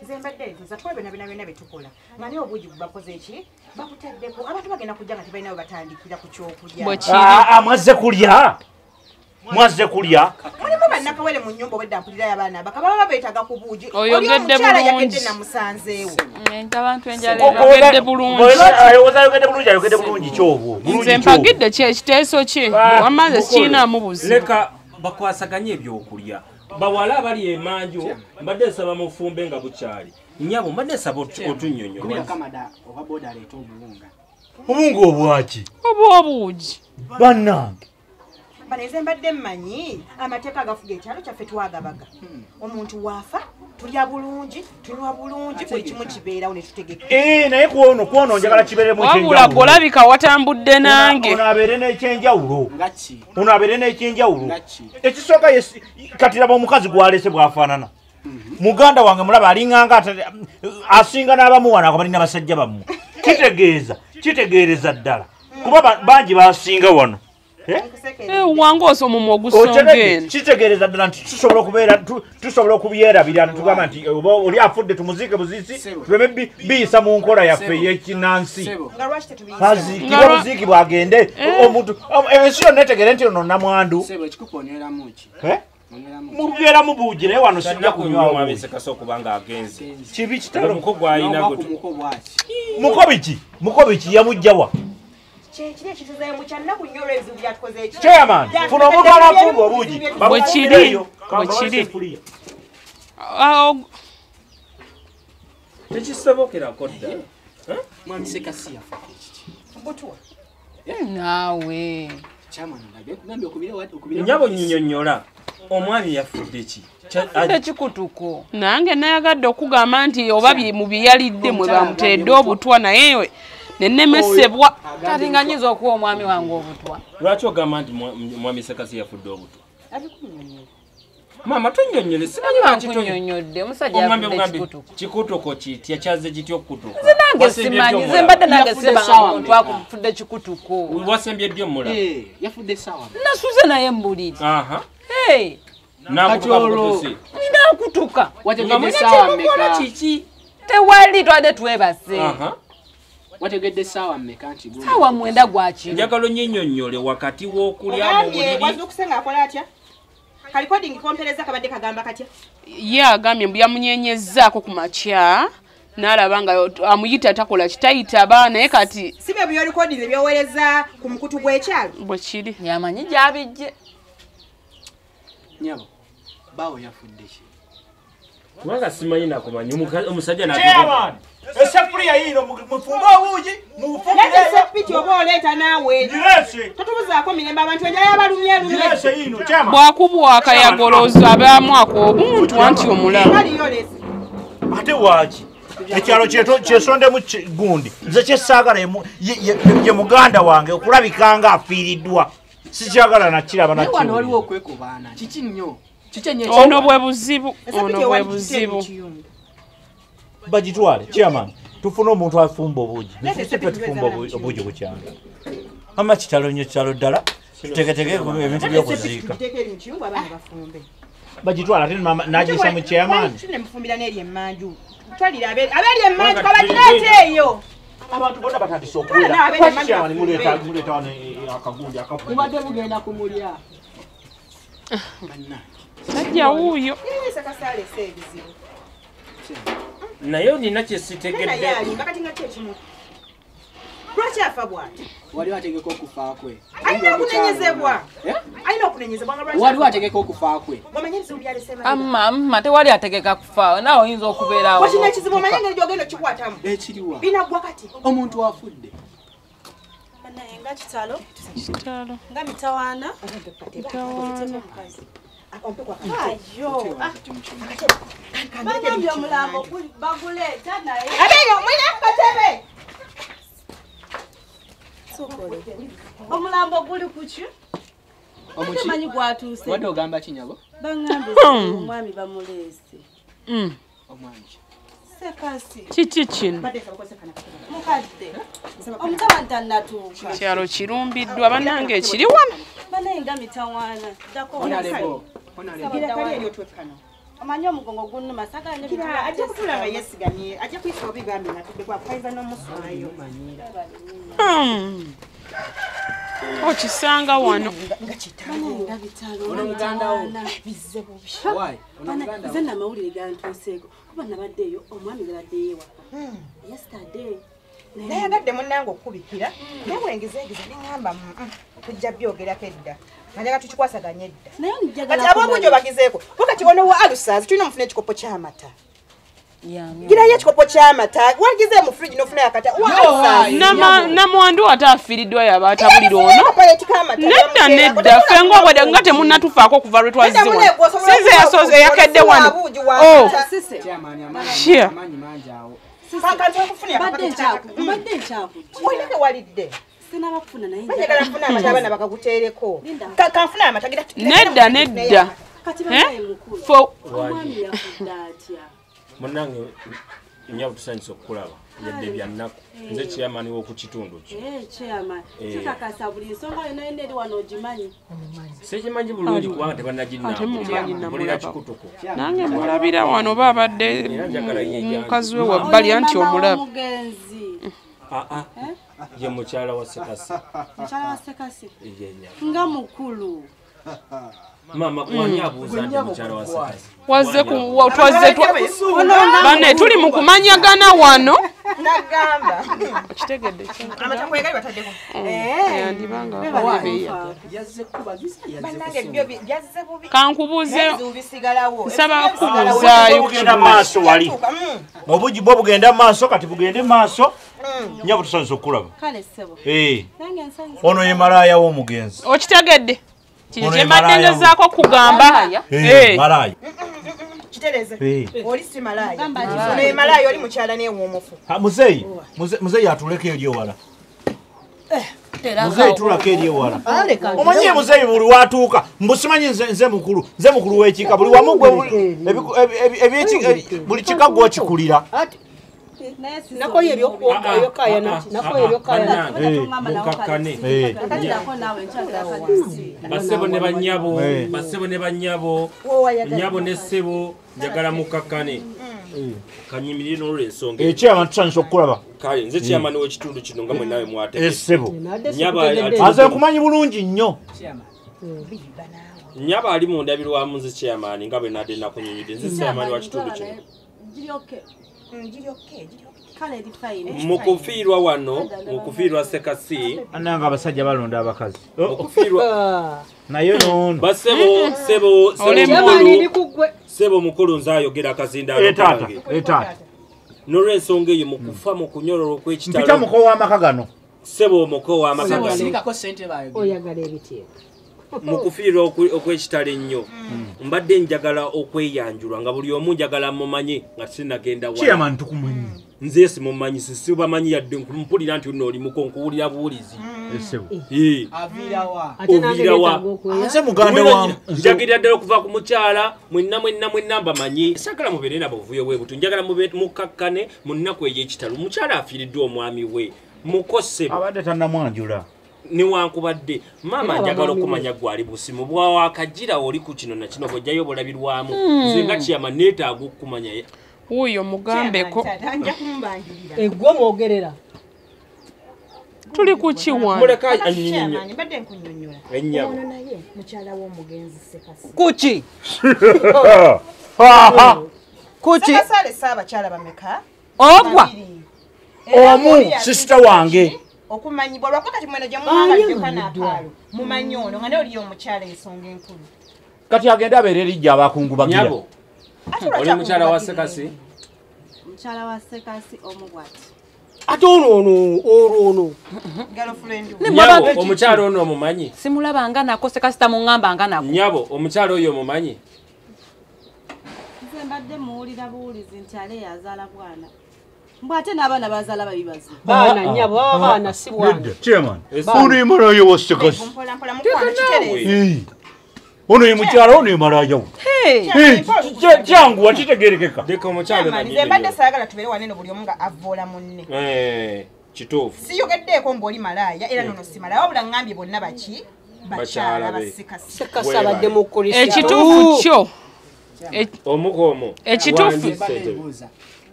Zembadde nza twebe na bina betukola. Ngani obuji bakoze eki? Bakuteddeko abantu bagenda kujja nga tebalina we batandikira ku kyokulya. Mwazze kulya. Mwazze kulya. Mulimu bannakawere mu nnyumba obwedda mpulirayo abaana bakaba beetaga ku buuji. Oyogedde bulungi. Namusanzeewo. Abantu enjala yogedde bulungi. Ayogedde bulungi kyobwo. Nze mpagidde ekiteeso kye. Wamaze sikinaamu buzibu. Leka bakwasaganye ebyokulya. Bawala abali emanju mbadde nsaba mufumbe nga bukyali. Nnyabo mbadde nsaba otunnyonnyo. Kubira kamada oba boda aleeta obulunga. Obunga obwaki? Oba obuugi. Bannange. Baneze mbadde mmanyi amateeka agafuga ekyalo kyaffe twagabaga. Omuntu waafa tulya bulungi tunywa bulungi buli kimu kibeerawo ne tutegeka. Naye kwono njagala kibeeremu ekyenjawulo. Wabula golabika watambudde nange. Ono abeere n'ekyenjawulo. Ngaki. Ono abeere n'ekyenjawulo. Ngaki. Ekisooka kati laba omukazi gwalese bwafaanana. Muganda wange mulaba alinganga asinga n'abamuwana ako balina basajja bammwe. Kitegeereza ddala. Kuba bangi basinga wano. Wange osomumwa ogusongeni. Kitegeereza ddala nti tusobola okubyerabira tugamba nti oba oli afudde tumuziike buziisi tuleme biyisa mu nkola yaffe ey'ekinnansi. Aziikibwa buziikibwa agende omuntu ensi yonna etegere nti ono namwandu. Mubyeramu buugi naye wano sijja kunywawo. Abeesekasi okubanga agenze. Kibi kitalo. Mukogo alina gwe. Mukobiki yamugjawa. Chairman, funa omuntu abafumba obuugi. Bwekiri. Tekisobokerako dda. Mwami sekasi yafa. Naawe. Chairman nagambye okubira Nnyabo nnyonnyola. Omwami yafudde ki? Afudde kikutuko. Nange nayagadde okugamba nti oba mu byeyalidde mwe bamutedde obutwa naye nennemesebwa. Talinganyiza okuwa omwami wange obutwa. Lwaki ogamba nti mwami sekasi yafudde obutwa? Mama tunnyonnyole simanyi lwaki tunnyonnyodde omusajja yafudde kikutuko. Kikutuko kitya kyaze kitya okutuko? Nange simanyi nze mbadde nange sibanga omuntu akufudde kikutuko. Wasembye ddi omula? Yafudde sawa. Nasuze naye mbuliri. Aha. Ninakutuka. Wategedde sawa mmeka? Kiki? Tewali twadde twebase. Wategedde sawa mmeka nti gulu? Sawa mwenda gwa kiro. Njagala onnyinyonnyole wakati w'okulya mu buliri. Wazi okusenga akola atya? Kalicoding kompereza kabadde kagamba katya? Ye agambye mbu yamunyenyezzaako ku makya n'alaba nga amuyita takola kitayitaba naye kati sibe byo recording ebyowereza ku mukutu gw'ekyalo. Bwe kiri. Yamanyi gyabijje. Nyabo. Bawo yafudde ki? Kubanga simanyi nakumanyi omusajja Chairman, esefuriya yino mufumbe obuugi mufumbe. Sepiti oba oleeta naawe. Totubuzaako mirembe abantu enjala yabalumye lumye. Bwakubwa akayagoloza abaamu ako obuntu anti omulala. Ate waaki? Ekyalo kyesondemu gundi. Nze kyessaagala ye muganda wange okulabikanga afiiriddwa. Sikyagala nakiraba nakyo. Wano waliwo okwekobaana. Kiki nnyo? Ono bwe buzibu. Bagitwale, Chairman. Tufuna omuntu afumba obuugi. Nifisipe tufumba obuugi ku kyalo. Mama kitalo nnyo kitalo ddala. Tuteeketeke ebintu by'okuziika. Bagitwala ate n'agiyisa mu Chairman. Mufumbira n'eri emmanju. Twalira aberi emmanju kabagireete eyo. Abantu bonna batandise okuwera. Chairman muleeta wano akagundi akafu. Mubadde mugenda kumulya. Sajja wuuyo. Naye olina kyesitegedde. Lwaki afa bw'ati? Waliwo ategeka okufa kwe. Alina okunenyezebwa. Alina okunenyezebwa nga lwaki? Waliwo ategeka okufa kwe. Omanyiriza obyalese Amma tewali ategeka kufa. Naawe oyinza okubeerawo. Wakina ekizibu omanye engeri gy'ogenda okikwatamu. Ekiriwa. Binaggwa kati. Omuntu afudde. Nga kitalo. Nga mitawaana. Bagambye omulambo baguleeta naye. Abeyo mwine katebe. Omulambo guli kuki? Omukimanyi gwatuuse. Wadde ogamba kinyabo? Bangambye omwami bamuleese. Omwami. Sekasi. Kiki kino? Mukadde. Omutabani tannatuuka. Kyalo kirumbiddwa bannange ekiri wano. Banaye nga mitawaana. Dako Onalebo. Gira kali eryo twekkana. Amanyo mugongo gunno masaka ne kira ajja kutula nga yesiganye ajja kuyisa obigambi natudde kwa kaiza n'omuswayo okisanga wano nga bitalo ono muganda wo bizze bubi why ono muganda zenna mawulire gantuseeko kuba nabaddeyo omwami gabaddeyo yesterday naye agadde munnange okubikira naye wengezeegeza neŋŋamba tujja byogerako edda nanyaga tukikwasaganya edda kati ab'obujo bagizeeko wakati ono wa alusazi tulina omufuna ekikopo ky'amata girayo ekikopo ky'amata wagize mu fridge n'ofunayo akata namwandu ate afiiriddwa yaba atabulira ono nedda ffe nga temunnatufaako okuva lwe twazziwa size yasoze yakedde wano nedda munange nyawo tusanyisa okukulaba yadde byannaku nze kyeyamani w'okukitundu sekimanyi bulungi kubanga tebannaginambulira kikutuko nange mulabira wano baabadde mukazi we wabbali anti omulaba ye mukyala wa sekasi nga mukulu mama kwani abuuza nti mukyala wa sekasi bane tuli mu kumanyagana wano nagamba kitegedde amata kwegali bataddeko yandibanga byazze bubi kankubuuze bisigalawo nsaba kubuuzaayo bugenda maaso wali obugi bwo bugenda maaso kati bugende maaso nyabo tusanyisa okulaba kale sebo ono ye malaya w'omugenzi okitegedde kino kyembaddengezaako kugamba malaya kitereze oli si malaya ono ye malaya oli mukyala neewoomufu muzeeyi atuleko eri ewala muzeeyi tulako eri ewala omanyi muzeeyi buli watuuka mbusimanyi nze mukulu w'ekika buli wamu buli kika gwokikulira nakoye ebyokukayana nakoye ebyokukayana mukakkane basebo ne banyabo nyabo ne ssebo njagala mukakkane kanyimirire n'olw'ensonga ekyama tusanyisa okukulaba kale nze kyamani w'ekitundu kino nga mwe nawe mwateke essebo nyabo aze nkumanyi bulungi nnyo nyabo ali mu ndabirwamu nze kyamani nga bwe nadde nakunyunyidde nze kyamani wa kitundu kino mukufiirwa wano mukufiirwa sekasi ananga abasajja balonda abakazi naye nono sebo mukulu nze ayogera akazindaalo kange n'olw'ensonga eyo mukufa mu kunyololwa okw'ekitalo mpita muko w'amaka gano sebo muko w'amaka gano oyagala ebiteeko mukufiirwa okw'ekitalo ennyo mbadde njagala okweyanjulwa nga buli omu njagala mumanye nga sinagenda kiyamani tukumanyi nze simumanyi sibamanyi yadde mpulira nti oli muko nkuwulira buwulizi ovirawa nze muganda wa njagirira ddala okuva ku mukyala mwenna mbamanyi sagala mubeere nabo obuvuyo bwe butu njagala mukakkane mu nnaku ey'ekitalo omukyala afiiriddwa omwami we mukosebo abadde tannamwanjula newankubadde maama njagala okumanya gwali busimu bwawakagira oli ku kino nakino bwojjayo bulabirwamu nze nga kiyama neetaaga okukumanya wuuyo mugambeko eggwe mwogerera tuli ku kiwano muleka anyinyinyo mbadde nkunyonyola ennyabo ono naye mukyala w'omugenzi sekasi kuki kuki sekasaalesa abakyala bameka ogwa omu sisita wange okumanyibwa lwako kati mweno gye mumangalyokanaakaalo mumanyi ono nga ne oliyo omukyala ensonga enkulu kati agenda abeera erijja abakungu bagira nyabo oli mukyala wa sekasi mukyala wa sekasi omugwati ate ono nyabo omukyala ono omumanyi simulabanga nako sekasi tamuŋŋambanga nako nyabo omukyala oyo omumanyi nze mbadde muwulira buwulizi nti ale yazaala bwana mbwate n'abaana bazaala babibazi baana nnyabo abaana si bwange chairman ono ye malaya wa sekasi ono ye mukyala ono ye malaya wo kyangu wakitegerekeka deka omukyala nze mbadde saagala tubeere wanene buli omu nga avoola munne kituufu siyogeddeeko mbw'oli malaya era nono si malaya wabula ŋŋambye bonna baki bakyala basekasi sekasi abadde mukulisa ekituufu kyo Omukomo. Ekitufu.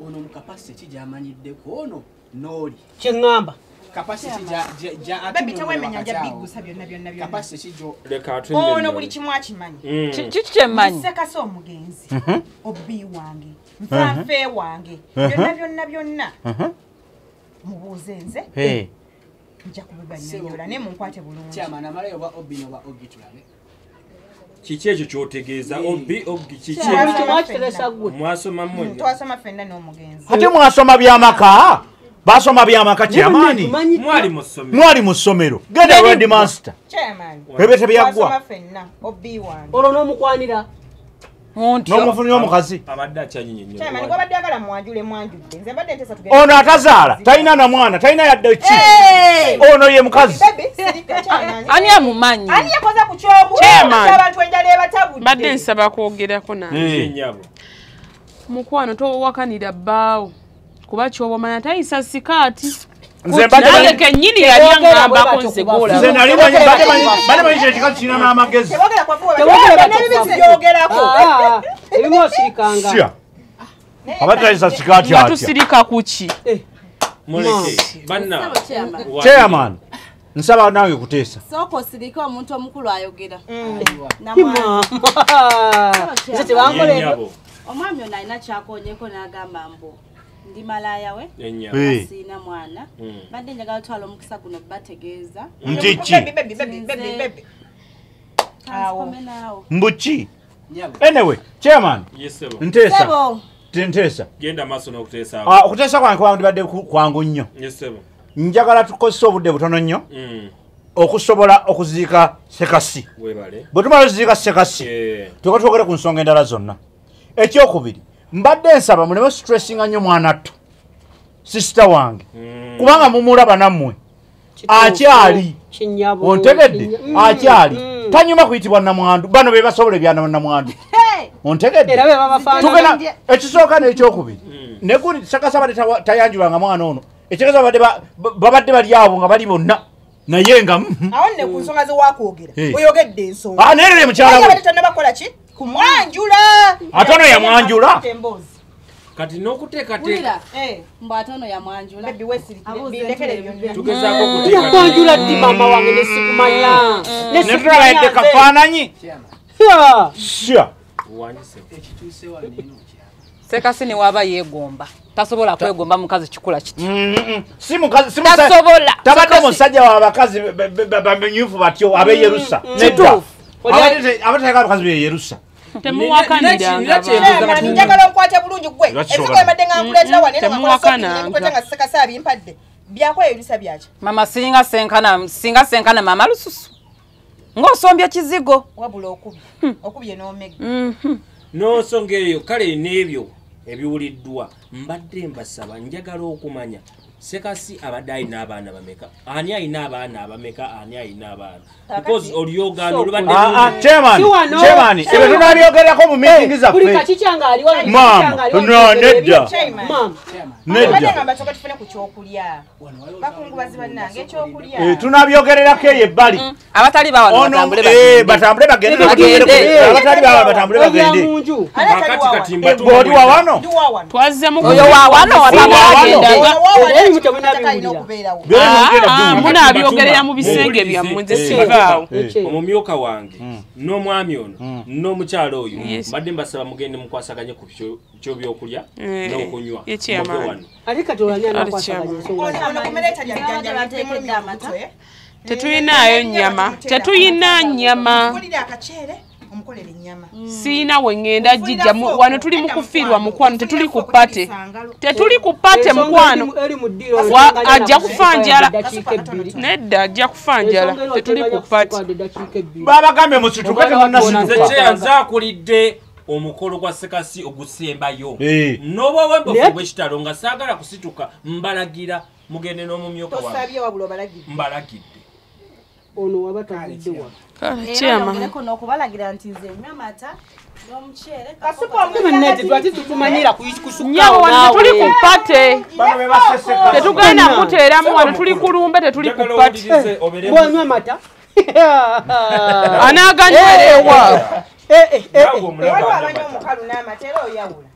Ono mu capacity gy'amanyiddeko ono n'oli. Kye ŋŋamba. Capacity Baby tewemenya nja bigusa byonna. capacity gyo. Leka atwende. Ono buli kimu akimanyi. Kiki kyemmanyi? Sekasi omugenzi. Obbi wange. Nfanfe wange. Byonna. Mubuuze nze. Nja kubibanyonyola ne munkwate bulungi. Chairman amalayo oba obbi oba oggi tulabe. Kiki ekyo kyotegeeza obbi oggi kiki mwasoma mmwe twasoma fenna n'omugenzi ate mwasoma byamaka basoma byamaka kyamaani mwali mu ssomero genda red master bebete byaggwa obbi wange olwo n'omukwanira n'omufunira omukazi abadde akyanyinyi nnyo kyamani gwabadde agala mwanjudde nze mbadde ntesa tugenda ono atazaala talina na mwana talina yadde ki ono ye mukazi ani amumanyi ani yakoze ku kyobu abantu enjala ebatabudde mbadde nsaba kwogerako nange nyabo mukwano towakanira bbaawo kuba kyobomanya tayisa sikaati nze nange kennyini yali aŋŋambako nze gola nze nali manyi kyekikazi kirina n'amagezi ebimu osirikanga abadde tayisa sikaati nga atya tusirika kuki muleke banna chairman nsaba nange kuteesa soko osirika omuntu omukulu ayogera nze tebankolera omwami ono alina kyakonyeko n'agamba mbu ndi malaya we siina mwana badde njagala twala omukisa guno bategeeza nti ki mbuki anyway chairman nteesa genda maaso n'okuteesa okuteesa kwange kwandibadde kwangu nnyo njagala tukozesa obudde butono nnyo okusobola okuziika sekasi bwe tumala okuziika sekasi tuka twogere ku nsonga endala zonna ekyokubiri mbadde nsaba muleme stressinga nnyo mwanattu sisita wange kubanga mumulaba nammwe akyali ontegedde akyali tanyuma kuyitibwa namwandu bano be basobola ebyanamwandu ontegedde ekisooka n'ekyokubiri neguli sekasi abadde tayanjulanga mwana ono ekitegeeza babadde bali abo nga bali bonna naye nga awo nne ku nsonga zewakwogera oyogedde ensonga naye lere mukyala we tannabakola ki kumwanjula ate ono yamwanjula kati n'okuteekateeka mbu ate ono yamwanjula tugezaako yakwanjula ddi mama wange nesikumanya netulaba yadde kafaananyi sekasi ne waba yeegomba tasobola kwegomba mukazi kikula kiti tabadde musajja wabakazi bamenyufu batyo abe yerusa nedda abateeka abakazi be yerusa njagala nkwate bulungi gwe ebigo embadde nga nkuleetera wanenakwetanga sekasi abimpadde byakweyerusa byaki mama singa senkana mama lususu ng'osombya kizigo wabula okubye n'omega n'onsonga eyo kale n'ebyo ebiwuliddwa mbadde mbasaba njagala okumanya sekasi abadde alina abaana bameka ani alina abaana abameka ani alina abaana because oluyogano olubadde chairman ebyo tunabyogerako mu meeting zaffe tunabyogererako eyo ebbali abatali batambule bagende oli wawano oyo wawano munabyogerera mu bisenge byammwe nze sivaawo omumyuka wange n'omwami ono n'omukyalo oyo mbadde mbasaba mugende mukwasaganye ku kyobyokulya n'okunywa tetuyinayo nnyama siina we ŋŋenda jijja wano tuli mu kufiirwa mukwano tetuli ku pate mukwano ajja kufa njala nedda ajja kufa njala tetuli ku pate babagambye musituke nze akulidde omukolo gwa sekasi ogusembayo n'oba wembofu bwekitalo nga saagala kusituka mbalagira mugende n'omumyuka wange mbalagidde ono wabatagiddewa kyama n'okubalagira nti nze nywa amata n'omuceere tuli ku pate tetugenda muteeramu wano tuli ku lumbe tetuli ku pate bwanywa amata anaaganywerewa waliwo abanye omukalu n'amatera oyawula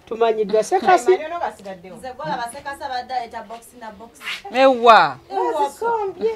tumanyiddwa sekasi basigaddewo nze golaba sekasi abadde aleta boxi na boxi ewa bazisombye